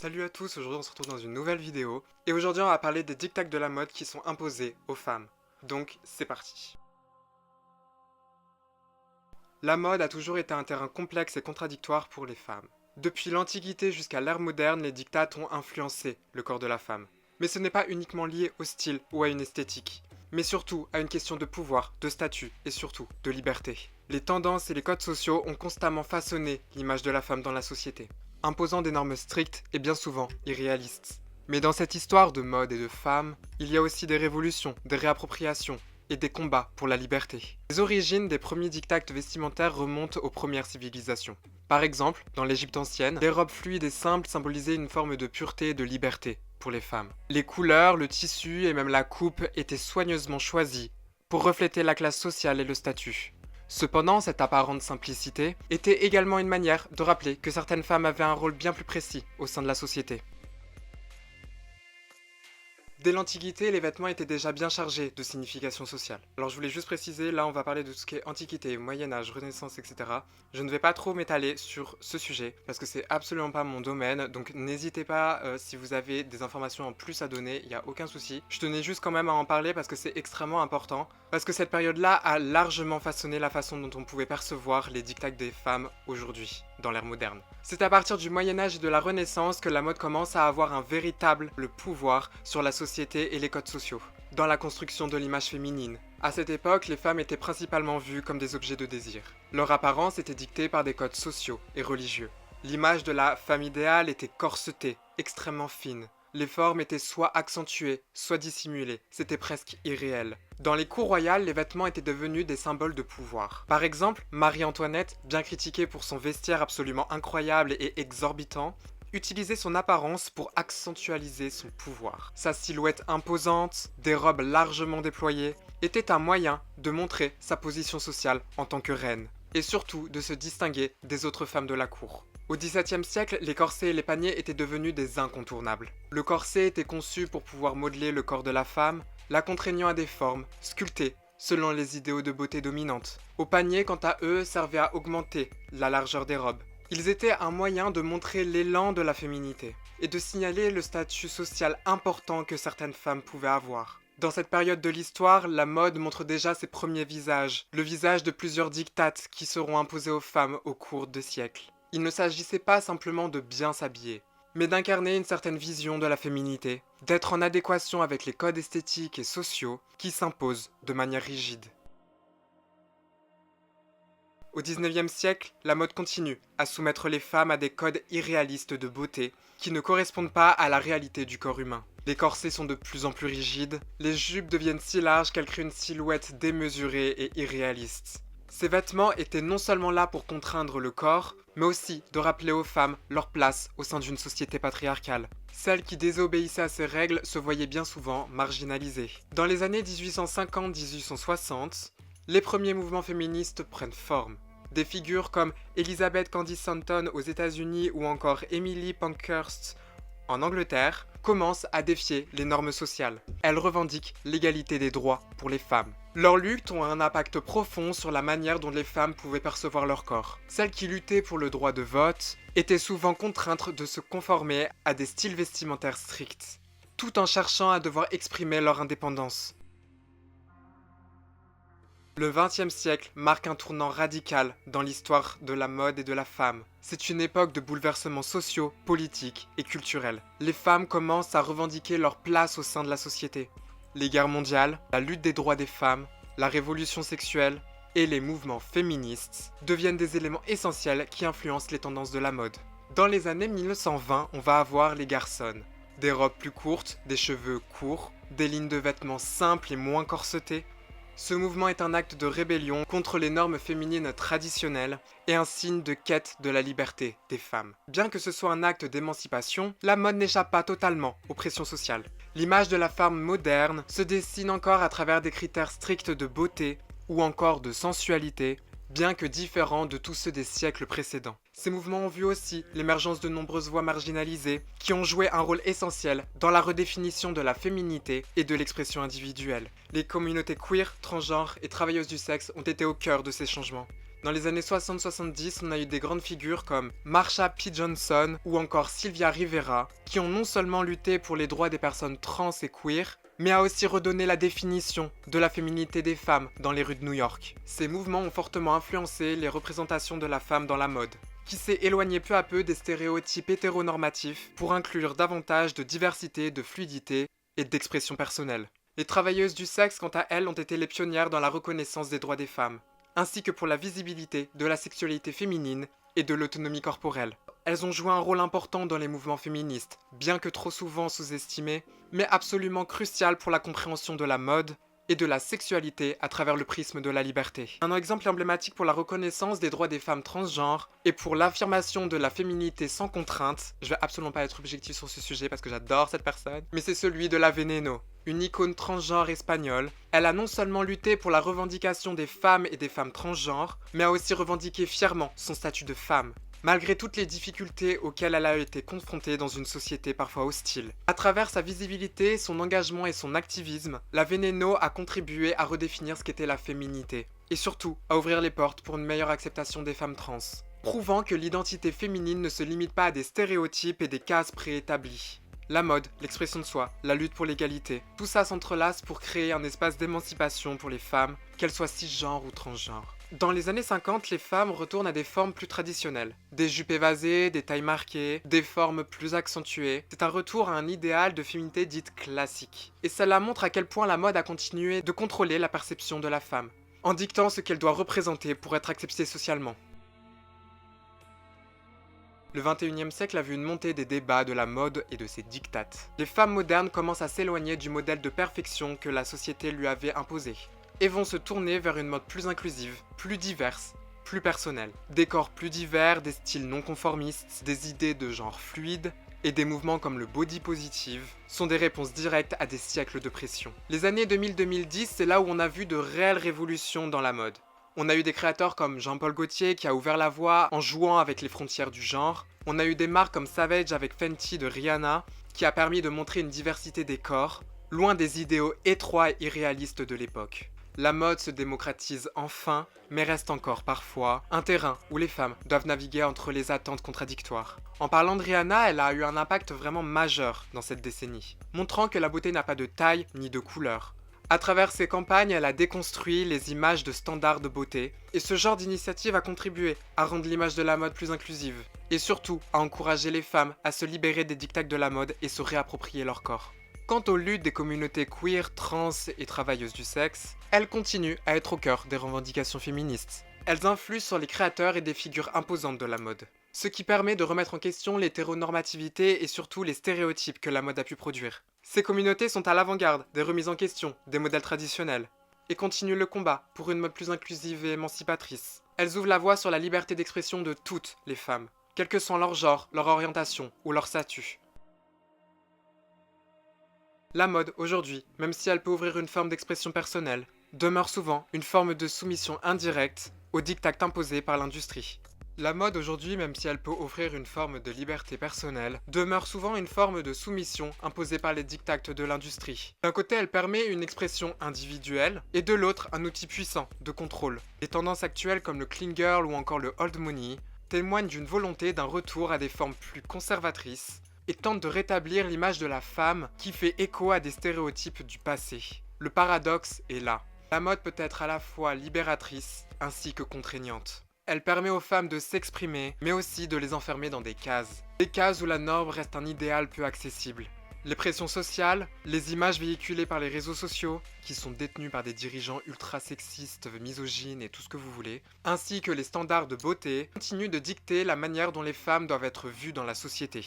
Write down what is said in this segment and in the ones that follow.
Salut à tous, aujourd'hui on se retrouve dans une nouvelle vidéo et aujourd'hui on va parler des diktats de la mode qui sont imposés aux femmes. Donc c'est parti. La mode a toujours été un terrain complexe et contradictoire pour les femmes. Depuis l'Antiquité jusqu'à l'ère moderne, les diktats ont influencé le corps de la femme. Mais ce n'est pas uniquement lié au style ou à une esthétique, mais surtout à une question de pouvoir, de statut et surtout de liberté. Les tendances et les codes sociaux ont constamment façonné l'image de la femme dans la société, imposant des normes strictes et bien souvent irréalistes. Mais dans cette histoire de mode et de femmes, il y a aussi des révolutions, des réappropriations et des combats pour la liberté. Les origines des premiers diktats vestimentaires remontent aux premières civilisations. Par exemple, dans l'Égypte ancienne, les robes fluides et simples symbolisaient une forme de pureté et de liberté pour les femmes. Les couleurs, le tissu et même la coupe étaient soigneusement choisis pour refléter la classe sociale et le statut. Cependant, cette apparente simplicité était également une manière de rappeler que certaines femmes avaient un rôle bien plus précis au sein de la société. Dès l'Antiquité, les vêtements étaient déjà bien chargés de signification sociale. Alors je voulais juste préciser, là on va parler de tout ce qui est Antiquité, Moyen-Âge, Renaissance, etc. Je ne vais pas trop m'étaler sur ce sujet, parce que c'est absolument pas mon domaine, donc n'hésitez pas si vous avez des informations en plus à donner, il n'y a aucun souci. Je tenais juste quand même à en parler parce que c'est extrêmement important, parce que cette période-là a largement façonné la façon dont on pouvait percevoir les diktats des femmes aujourd'hui, dans l'ère moderne. C'est à partir du Moyen-Âge et de la Renaissance que la mode commence à avoir un véritable pouvoir sur la société et les codes sociaux, dans la construction de l'image féminine. À cette époque, les femmes étaient principalement vues comme des objets de désir. Leur apparence était dictée par des codes sociaux et religieux. L'image de la femme idéale était corsetée, extrêmement fine. Les formes étaient soit accentuées, soit dissimulées, c'était presque irréel. Dans les cours royales, les vêtements étaient devenus des symboles de pouvoir. Par exemple, Marie-Antoinette, bien critiquée pour son vestiaire absolument incroyable et exorbitant, utilisait son apparence pour accentualiser son pouvoir. Sa silhouette imposante, des robes largement déployées, était un moyen de montrer sa position sociale en tant que reine, et surtout de se distinguer des autres femmes de la cour. Au XVIIe siècle, les corsets et les paniers étaient devenus des incontournables. Le corset était conçu pour pouvoir modeler le corps de la femme, la contraignant à des formes sculptées selon les idéaux de beauté dominantes. Aux paniers, quant à eux, servaient à augmenter la largeur des robes. Ils étaient un moyen de montrer l'élan de la féminité et de signaler le statut social important que certaines femmes pouvaient avoir. Dans cette période de l'histoire, la mode montre déjà ses premiers visages, le visage de plusieurs diktats qui seront imposés aux femmes au cours de siècles. Il ne s'agissait pas simplement de bien s'habiller, mais d'incarner une certaine vision de la féminité, d'être en adéquation avec les codes esthétiques et sociaux qui s'imposent de manière rigide. Au XIXe siècle, la mode continue à soumettre les femmes à des codes irréalistes de beauté qui ne correspondent pas à la réalité du corps humain. Les corsets sont de plus en plus rigides, les jupes deviennent si larges qu'elles créent une silhouette démesurée et irréaliste. Ces vêtements étaient non seulement là pour contraindre le corps, mais aussi de rappeler aux femmes leur place au sein d'une société patriarcale. Celles qui désobéissaient à ces règles se voyaient bien souvent marginalisées. Dans les années 1850-1860, les premiers mouvements féministes prennent forme. Des figures comme Elizabeth Cady Stanton aux États-Unis ou encore Emily Pankhurst en Angleterre commencent à défier les normes sociales. Elles revendiquent l'égalité des droits pour les femmes. Leurs luttes ont un impact profond sur la manière dont les femmes pouvaient percevoir leur corps. Celles qui luttaient pour le droit de vote étaient souvent contraintes de se conformer à des styles vestimentaires stricts, tout en cherchant à devoir exprimer leur indépendance. Le XXe siècle marque un tournant radical dans l'histoire de la mode et de la femme. C'est une époque de bouleversements sociaux, politiques et culturels. Les femmes commencent à revendiquer leur place au sein de la société. Les guerres mondiales, la lutte des droits des femmes, la révolution sexuelle et les mouvements féministes deviennent des éléments essentiels qui influencent les tendances de la mode. Dans les années 1920, on va avoir les garçons. Des robes plus courtes, des cheveux courts, des lignes de vêtements simples et moins corsetées. Ce mouvement est un acte de rébellion contre les normes féminines traditionnelles et un signe de quête de la liberté des femmes. Bien que ce soit un acte d'émancipation, la mode n'échappe pas totalement aux pressions sociales. L'image de la femme moderne se dessine encore à travers des critères stricts de beauté ou encore de sensualité, bien que différents de tous ceux des siècles précédents. Ces mouvements ont vu aussi l'émergence de nombreuses voix marginalisées qui ont joué un rôle essentiel dans la redéfinition de la féminité et de l'expression individuelle. Les communautés queer, transgenres et travailleuses du sexe ont été au cœur de ces changements. Dans les années 60-70, on a eu des grandes figures comme Marsha P. Johnson ou encore Sylvia Rivera, qui ont non seulement lutté pour les droits des personnes trans et queer, mais a aussi redonné la définition de la féminité des femmes dans les rues de New York. Ces mouvements ont fortement influencé les représentations de la femme dans la mode, qui s'est éloigné peu à peu des stéréotypes hétéronormatifs pour inclure davantage de diversité, de fluidité et d'expression personnelle. Les travailleuses du sexe, quant à elles, ont été les pionnières dans la reconnaissance des droits des femmes, ainsi que pour la visibilité de la sexualité féminine et de l'autonomie corporelle. Elles ont joué un rôle important dans les mouvements féministes, bien que trop souvent sous-estimés, mais absolument crucial pour la compréhension de la mode et de la sexualité à travers le prisme de la liberté. Un exemple emblématique pour la reconnaissance des droits des femmes transgenres et pour l'affirmation de la féminité sans contrainte, je vais absolument pas être objectif sur ce sujet parce que j'adore cette personne, mais c'est celui de la Veneno, une icône transgenre espagnole. Elle a non seulement lutté pour la revendication des femmes et des femmes transgenres, mais a aussi revendiqué fièrement son statut de femme, malgré toutes les difficultés auxquelles elle a été confrontée dans une société parfois hostile. À travers sa visibilité, son engagement et son activisme, la Veneno a contribué à redéfinir ce qu'était la féminité, et surtout à ouvrir les portes pour une meilleure acceptation des femmes trans, prouvant que l'identité féminine ne se limite pas à des stéréotypes et des cases préétablies. La mode, l'expression de soi, la lutte pour l'égalité, tout ça s'entrelace pour créer un espace d'émancipation pour les femmes, qu'elles soient cisgenres ou transgenres. Dans les années 50, les femmes retournent à des formes plus traditionnelles. Des jupes évasées, des tailles marquées, des formes plus accentuées. C'est un retour à un idéal de féminité dite classique. Et cela montre à quel point la mode a continué de contrôler la perception de la femme, en dictant ce qu'elle doit représenter pour être acceptée socialement. Le 21e siècle a vu une montée des débats de la mode et de ses dictates. Les femmes modernes commencent à s'éloigner du modèle de perfection que la société lui avait imposé, et vont se tourner vers une mode plus inclusive, plus diverse, plus personnelle. Des corps plus divers, des styles non conformistes, des idées de genre fluide, et des mouvements comme le body positive sont des réponses directes à des siècles de pression. Les années 2000-2010, c'est là où on a vu de réelles révolutions dans la mode. On a eu des créateurs comme Jean-Paul Gaultier qui a ouvert la voie en jouant avec les frontières du genre. On a eu des marques comme Savage avec Fenty de Rihanna qui a permis de montrer une diversité des corps, loin des idéaux étroits et irréalistes de l'époque. La mode se démocratise enfin, mais reste encore parfois un terrain où les femmes doivent naviguer entre les attentes contradictoires. En parlant de Rihanna, elle a eu un impact vraiment majeur dans cette décennie, montrant que la beauté n'a pas de taille ni de couleur. À travers ses campagnes, elle a déconstruit les images de standards de beauté, et ce genre d'initiative a contribué à rendre l'image de la mode plus inclusive, et surtout à encourager les femmes à se libérer des dictats de la mode et se réapproprier leur corps. Quant aux luttes des communautés queer, trans et travailleuses du sexe, elles continuent à être au cœur des revendications féministes. Elles influent sur les créateurs et des figures imposantes de la mode, ce qui permet de remettre en question l'hétéronormativité et surtout les stéréotypes que la mode a pu produire. Ces communautés sont à l'avant-garde des remises en question des modèles traditionnels et continuent le combat pour une mode plus inclusive et émancipatrice. Elles ouvrent la voie sur la liberté d'expression de toutes les femmes, quel que soit leur genre, leur orientation ou leur statut. La mode, aujourd'hui, même si elle peut ouvrir une forme d'expression personnelle, demeure souvent une forme de soumission indirecte aux dictats imposés par l'industrie. La mode aujourd'hui, même si elle peut offrir une forme de liberté personnelle, demeure souvent une forme de soumission imposée par les dictats de l'industrie. D'un côté, elle permet une expression individuelle, et de l'autre, un outil puissant de contrôle. Les tendances actuelles comme le clean girl ou encore le old money témoignent d'une volonté d'un retour à des formes plus conservatrices, et tente de rétablir l'image de la femme qui fait écho à des stéréotypes du passé. Le paradoxe est là. La mode peut être à la fois libératrice ainsi que contraignante. Elle permet aux femmes de s'exprimer, mais aussi de les enfermer dans des cases. Des cases où la norme reste un idéal peu accessible. Les pressions sociales, les images véhiculées par les réseaux sociaux, qui sont détenues par des dirigeants ultra sexistes, misogynes et tout ce que vous voulez, ainsi que les standards de beauté, continuent de dicter la manière dont les femmes doivent être vues dans la société.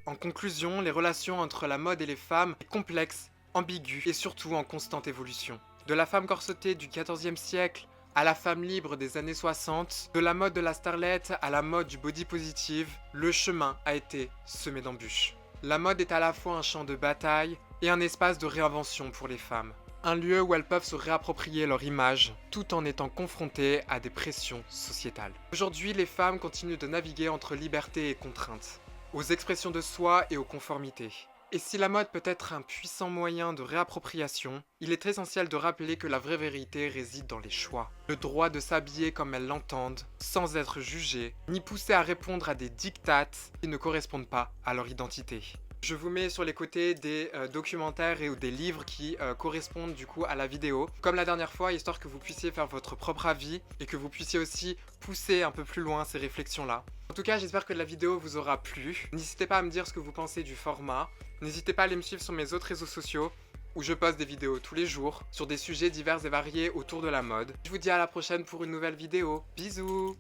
En conclusion, les relations entre la mode et les femmes sont complexes, ambiguës et surtout en constante évolution. De la femme corsetée du XIVe siècle à la femme libre des années 60, de la mode de la starlette à la mode du body positive, le chemin a été semé d'embûches. La mode est à la fois un champ de bataille et un espace de réinvention pour les femmes. Un lieu où elles peuvent se réapproprier leur image tout en étant confrontées à des pressions sociétales. Aujourd'hui, les femmes continuent de naviguer entre liberté et contrainte, aux expressions de soi et aux conformités. Et si la mode peut être un puissant moyen de réappropriation, il est essentiel de rappeler que la vraie vérité réside dans les choix. Le droit de s'habiller comme elles l'entendent, sans être jugées, ni poussées à répondre à des dictates qui ne correspondent pas à leur identité. Je vous mets sur les côtés des documentaires et ou des livres qui correspondent du coup à la vidéo, comme la dernière fois, histoire que vous puissiez faire votre propre avis et que vous puissiez aussi pousser un peu plus loin ces réflexions-là. En tout cas, j'espère que la vidéo vous aura plu. N'hésitez pas à me dire ce que vous pensez du format. N'hésitez pas à aller me suivre sur mes autres réseaux sociaux où je poste des vidéos tous les jours sur des sujets divers et variés autour de la mode. Je vous dis à la prochaine pour une nouvelle vidéo. Bisous!